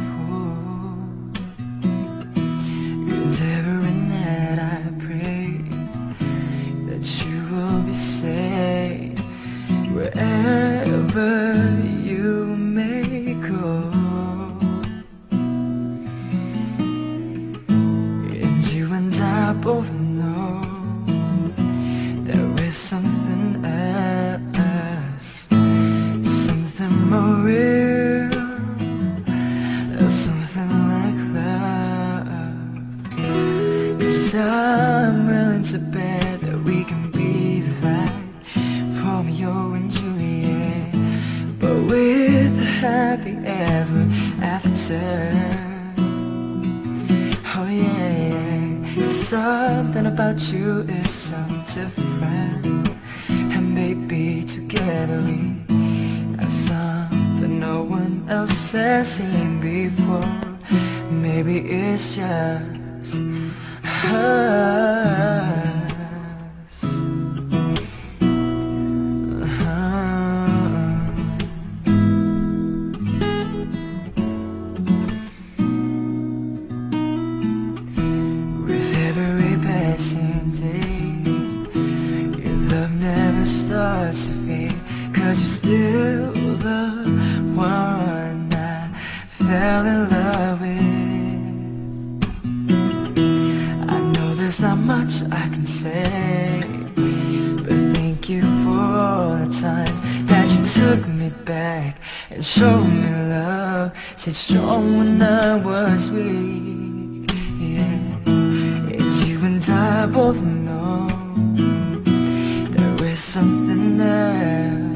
fool. And every night I pray that you will be safe wherever you may go. And you and I both know there is something else, something more real, something like love. 'Cause I'm willing to bet that we can be like Romeo and Juliet, but with a happy ever after. Oh yeah, yeah. Something about you is so different, and maybe together we have something no one else has seen before. Maybe it's just us. Passing day, your love never starts to fade, 'cause you're still the one I fell in love with. I know there's not much I can say, but thank you for all the times that you took me back and showed me love, stayed strong when I was weak. Yeah. I both know there is something else.